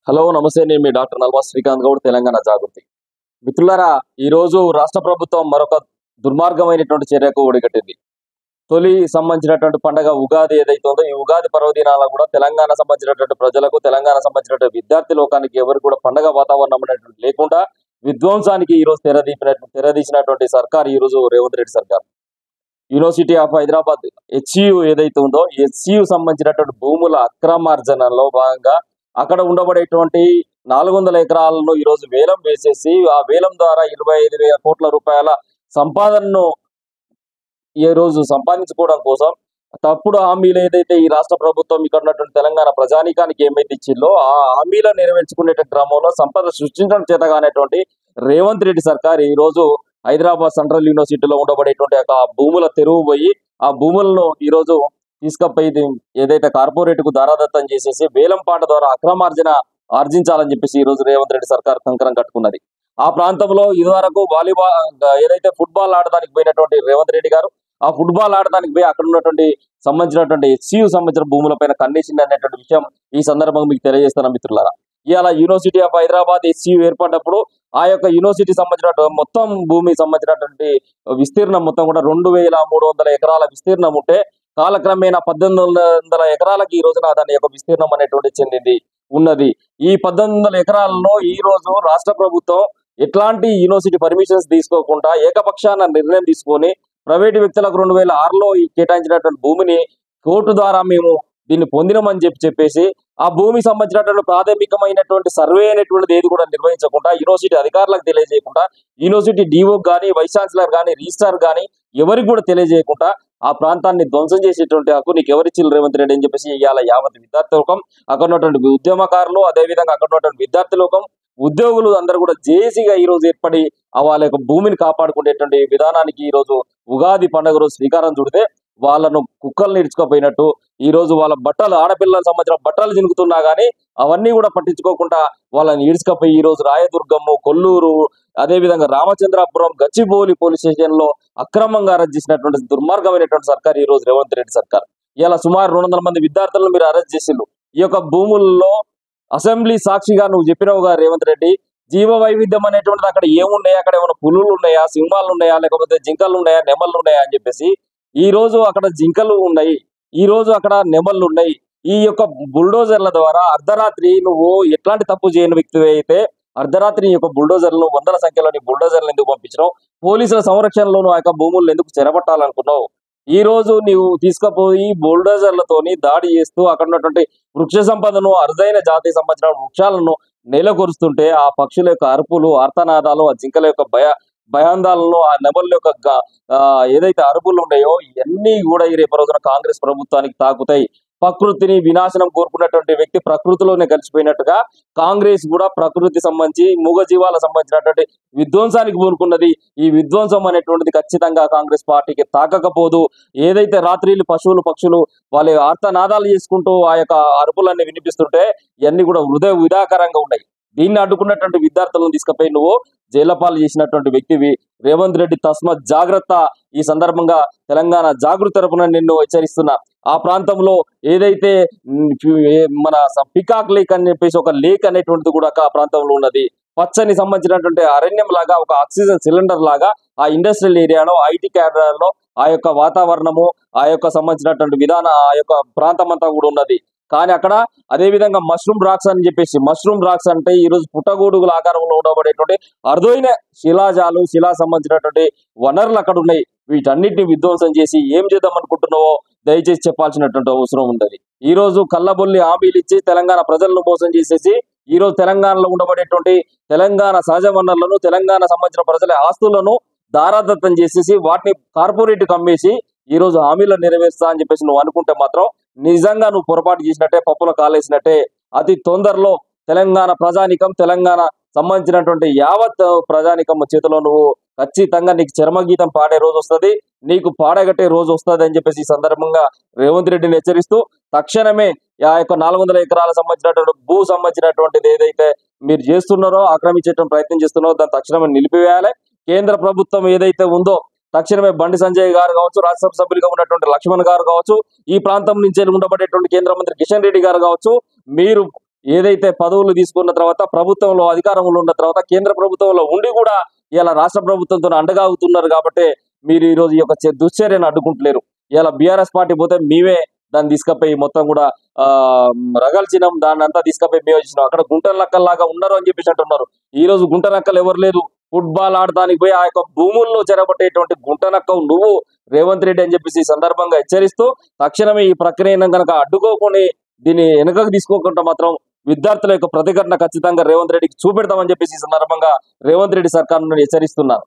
Hello నమస్తే, నేను మీ doctor Nalwa Srikanth Goud, Telangana జాగృతి. మిత్రులారా, ఈ రోజు రాష్ట్ర ప్రభుత్వం మరొక దుర్మార్గమైనటువంటి చర్యకు ఒడిగట్టింది. తొలి సంబంధించినటువంటి పండగ ఉగాది ఏదైతే ఉందో, ఈ ఉగాది పర్వదినాల కూడా తెలంగాణ సంబంధించినటువంటి ప్రజలకు, తెలంగాణ సంబంధించినటువంటి విద్యార్థి లోకానికి ఎవరు కూడా పండగ వాతావరణం అనేటువంటి లేకుండా విధ్వంసానికి ఈ రోజు తెరదీసినటువంటి సర్కార్ ఈ రోజు రేవంత్ రెడ్డి సర్కార్. యూనివర్సిటీ ఆఫ్ హైదరాబాద్ హెచ్యు ఏదైతే ఉందో, హెచ్యు సంబంధించినటువంటి భూముల అక్రమార్జనలో భాగంగా అక్కడ ఉండబడేటువంటి 400 ఎకరాలను ఈ రోజు వేలం వేసేసి, ఆ వేలం ద్వారా 25,000 కోట్ల రూపాయల సంపాదనను ఈ రోజు సంపాదించుకోవడం కోసం తప్పుడు హామీలు ఏదైతే ఈ రాష్ట్ర ప్రభుత్వం ఇక్కడ ఉన్నటువంటి తెలంగాణ ప్రజానీకానికి ఏమైతే ఇచ్చిందో, ఆ హామీలను నెరవేర్చుకునే క్రమంలో సంపద సృష్టించడం చేతగానేటువంటి రేవంత్ రెడ్డి సర్కార్ ఈ రోజు హైదరాబాద్ సెంట్రల్ యూనివర్సిటీలో ఉండబడేటువంటి ఒక భూముల తెరువు పోయి, ఆ భూములను ఈ రోజు తీసుకపోయి ఏదైతే కార్పొరేట్ కు దారాదత్తం చేసేసి వేలం పాట ద్వారా అక్రమార్జన ఆర్జించాలని చెప్పేసి ఈ రోజు రేవంత్ రెడ్డి సర్కార్ కంకణం కట్టుకున్నది. ఆ ప్రాంతంలో ఇదివరకు వాలీబాల్ ఏదైతే ఫుట్బాల్ ఆడడానికి పోయినటువంటి రేవంత్ రెడ్డి గారు, ఆ ఫుట్బాల్ ఆడడానికి పోయి అక్కడ ఉన్నటువంటి సంబంధించినటువంటి హెచ్సియు సంబంధించిన భూములపైన కన్నేసింది అనేటువంటి విషయం ఈ సందర్భంగా మీకు తెలియజేస్తాను మిత్రులారా. ఇవాళ యూనివర్సిటీ ఆఫ్ హైదరాబాద్ హెచ్సియు ఏర్పడినప్పుడు ఆ యొక్క యూనివర్సిటీ సంబంధించిన మొత్తం భూమికి సంబంధించినటువంటి విస్తీర్ణం మొత్తం కూడా 2,300 ఎకరాల విస్తీర్ణం ఉంటే, కాలక్రమేణా 1,800 ఎకరాలకి ఈ రోజున దాని యొక్క విస్తీర్ణం అనేటువంటి చెందింది ఉన్నది. ఈ 1,800 ఎకరాలలో ఈ రోజు రాష్ట్ర ప్రభుత్వం ఎట్లాంటి యూనివర్సిటీ పర్మిషన్స్ తీసుకోకుండా ఏకపక్షాన నిర్ణయం తీసుకొని ప్రైవేటు వ్యక్తులకు 2006లో కేటాయించినటువంటి భూమిని కోర్టు ద్వారా మేము దీన్ని పొందినమని చెప్పేసి ఆ భూమికి సంబంధించినటువంటి ప్రాథమికమైనటువంటి సర్వే అనేటువంటిది ఏది కూడా నిర్వహించకుండా, యూనివర్సిటీ అధికారులకు తెలియజేయకుండా, యూనివర్సిటీ డిఓ కానీ, వైస్ ఛాన్సలర్ కానీ, రిజిస్ట్రార్ కానీ ఎవరికి కూడా తెలియజేయకుండా ఆ ప్రాంతాన్ని ధ్వంసం చేసేటువంటి హక్కు నీకు ఎవరిచ్చిల్లు రేవంత్ రెడ్డి అని చెప్పేసి ఇవాళ యావత్ విద్యార్థి లోకం, అక్కడ ఉన్నటువంటి ఉద్యమకారులు, అదేవిధంగా అక్కడ ఉన్నటువంటి విద్యార్థి లోకం, ఉద్యోగులు అందరూ కూడా జేఏసీగా ఈ రోజు ఏర్పడి వాళ్ళ యొక్క భూమిని కాపాడుకునేటువంటి విధానానికి ఈ రోజు ఉగాది పండుగ రోజు శ్రీకారం చుడితే, వాళ్ళను కుక్కలు నేర్చుకోపోయినట్టు ఈ రోజు వాళ్ళ బట్టలు, ఆడపిల్లలకు సంబంధించిన బట్టలు జినుకుతున్నా గానీ అవన్నీ కూడా పట్టించుకోకుండా వాళ్ళని ఈడ్చుకపోయి ఈ రోజు రాయదుర్గము, కొల్లూరు, అదేవిధంగా రామచంద్రాపురం, గచ్చిబౌలి పోలీస్ స్టేషన్ లో అక్రమంగా అరెస్ట్ చేసినటువంటి దుర్మార్గమైనటువంటి సర్కార్ ఈ రోజు రేవంత్ రెడ్డి సర్కార్. ఇలా సుమారు 200 మంది విద్యార్థులను మీరు అరెస్ట్ చేసిండ్రు. ఈ యొక్క భూముల్లో అసెంబ్లీ సాక్షిగా నువ్వు చెప్పినవుగా రేవంత్ రెడ్డి, జీవ వైవిధ్యం అనేటువంటిది అక్కడ ఏమున్నాయా, అక్కడ ఏమైనా పులులు ఉన్నాయా, సింహాలు ఉన్నాయా, లేకపోతే జింకలు ఉన్నాయా, నెమళ్ళు ఉన్నాయా అని చెప్పేసి. ఈ రోజు అక్కడ జింకలు ఉన్నాయి, ఈ రోజు అక్కడ నెమళ్ళు ఉన్నాయి. ఈ యొక్క బుల్డోజర్ల ద్వారా అర్ధరాత్రి నువ్వు ఎట్లాంటి తప్పు చేయని వ్యక్తి అయితే అర్ధరాత్రి ఈ యొక్క బుల్డోజర్లను, వందల సంఖ్యలోని బుల్డోజర్లు ఎందుకు పంపించినావు? పోలీసుల సంరక్షణలోను ఆ యొక్క భూములను ఎందుకు చెరబట్టాలనుకున్నావు? ఈ రోజు నీవు తీసుకుపోయి బుల్డోజర్లతోని దాడి చేస్తూ అక్కడ ఉన్నటువంటి వృక్ష సంపదను, అరుదైన జాతికి సంబంధించిన వృక్షాలను నెలకొరుస్తుంటే, ఆ పక్షుల యొక్క అరుపులు, ఆర్తనాదాలు, ఆ జింకల యొక్క భయాందాలను, ఆ నెమళ్ళ యొక్క ఏదైతే అరుపులు ఉన్నాయో ఇవన్నీ కూడా ఈ రేపు రోజున కాంగ్రెస్ ప్రభుత్వానికి తాకుతాయి. ప్రకృతిని వినాశనం కోరుకున్నటువంటి వ్యక్తి ప్రకృతిలోనే కలిసిపోయినట్టుగా కాంగ్రెస్ కూడా ప్రకృతి సంబంధించి మూగజీవాల సంబంధించినటువంటి విధ్వంసానికి కోరుకున్నది. ఈ విధ్వంసం అనేటువంటిది ఖచ్చితంగా కాంగ్రెస్ పార్టీకి తాకకపోదు. ఏదైతే రాత్రిళ్ళు పశువులు, పక్షులు వాళ్ళ ఆర్తనాదాలు చేసుకుంటూ ఆ యొక్క అరుపులన్నీ వినిపిస్తుంటే ఇవన్నీ కూడా హృదయ విదాకరంగా ఉన్నాయి. దీన్ని అడ్డుకున్నటువంటి విద్యార్థులను తీసుకుపోయి నువ్వు జైలపాలు చేసినటువంటి వ్యక్తివి రేవంత్ రెడ్డి. తస్మత్ జాగ్రత్త. ఈ సందర్భంగా తెలంగాణ జాగృతి తరపున నిన్ను హెచ్చరిస్తున్నా. ఆ ప్రాంతంలో ఏదైతే మన పికాక్ లేక్ అని చెప్పేసి ఒక లేక్ అనేటువంటిది కూడా ఆ ప్రాంతంలో ఉన్నది. పచ్చని సంబంధించినటువంటి అరణ్యం లాగా, ఒక ఆక్సిజన్ సిలిండర్ లాగా ఆ ఇండస్ట్రియల్ ఏరియాలో, ఐటీ క్యాడర్లో ఆ యొక్క వాతావరణము, ఆ యొక్క సంబంధించినటువంటి విధానం, ఆ యొక్క ప్రాంతం అంతా కూడా ఉన్నది. కానీ అక్కడ అదేవిధంగా మష్రూమ్ రాక్స్ అని చెప్పేసి, మష్రూమ్ రాక్స్ అంటే ఈ రోజు పుట్టగొడుగుల ఆకారంలో ఉండబడేటువంటి అరుదైన శిలాజాలు, శిలా సంబంధించినటువంటి వనరులు అక్కడ ఉన్నాయి. వీటన్నిటిని విధ్వంసం చేసి ఏం చేద్దాం అనుకుంటున్నావో దయచేసి చెప్పాల్సినటువంటి అవసరం ఉన్నది. ఈ రోజు కళ్ళబొల్లి హామీలు ఇచ్చి తెలంగాణ ప్రజలను మోసం చేసేసి ఈ రోజు తెలంగాణలో ఉండబడేటువంటి తెలంగాణ సహజ వనరులను, తెలంగాణ సంబంధించిన ప్రజల ఆస్తులను దారాదత్తం చేసేసి వాటిని కార్పొరేట్ కమ్మేసి ఈ రోజు హామీలను నెరవేర్స్తా అని చెప్పేసి నువ్వు అనుకుంటే మాత్రం నిజంగా నువ్వు పొరపాటు చేసినట్టే, పప్పుల కాలేసినట్టే. అతి తొందరలో తెలంగాణ ప్రజానికం, తెలంగాణ సంబంధించినటువంటి యావత్ ప్రజానికం చేతిలో నువ్వు ఖచ్చితంగా నీకు చర్మగీతం పాడే రోజు వస్తుంది, నీకు పాడగట్టే రోజు వస్తుంది అని చెప్పేసి ఈ సందర్భంగా రేవంత్ రెడ్డిని హెచ్చరిస్తూ తక్షణమే ఆ యొక్క 400 ఎకరాల సంబంధించినటువంటి భూ సంబంధించినటువంటిది ఏదైతే మీరు చేస్తున్నారో, ఆక్రమించే ప్రయత్నం చేస్తున్నారో దాన్ని తక్షణమే నిలిపివేయాలి. కేంద్ర ప్రభుత్వం ఏదైతే ఉందో తక్షణమే బండి సంజయ్ గారు కావచ్చు, రాజ్యసభ సభ్యులుగా ఉన్నటువంటి లక్ష్మణ్ గారు కావచ్చు, ఈ ప్రాంతం నుంచి ఉండబడేటువంటి కేంద్ర మంత్రి కిషన్ రెడ్డి గారు కావచ్చు, మీరు ఏదైతే పదవులు తీసుకున్న తర్వాత ప్రభుత్వంలో అధికారంలో ఉన్న తర్వాత కేంద్ర ప్రభుత్వంలో ఉండి కూడా ఇలా రాష్ట్ర ప్రభుత్వంతో అండగా అవుతున్నారు కాబట్టి మీరు ఈ రోజు ఈ యొక్క దుశ్చర్యను అడ్డుకుంటలేరు. ఇలా బీఆర్ఎస్ పార్టీ పోతే మేమే దాన్ని తీసుకపోయి మొత్తం కూడా ఆ రగల్చినాం, దాన్ని అంతా తీసుకపోయి మేము వచ్చినాం. అక్కడ గుంట నక్కల్లాగా ఉన్నారు అని చెప్పేసి అంటున్నారు. ఈ రోజు గుంట నక్కలు ఎవరు లేదు. ఫుట్బాల్ ఆడటానికి పోయి ఆ యొక్క భూముల్లో చెరబట్టేటువంటి గుంట నక్కవు నువ్వు రేవంత్ రెడ్డి అని చెప్పేసి ఈ సందర్భంగా హెచ్చరిస్తూ తక్షణమే ఈ ప్రక్రియను కనుక అడ్డుకోకొని దీన్ని వెనుకకు తీసుకోకుండా మాత్రం విద్యార్థుల యొక్క ప్రతిఘటన ఖచ్చితంగా రేవంత్ రెడ్డికి చూపెడతామని చెప్పేసి ఈ సందర్భంగా రేవంత్ రెడ్డి సర్కార్ నుండి హెచ్చరిస్తున్నారు.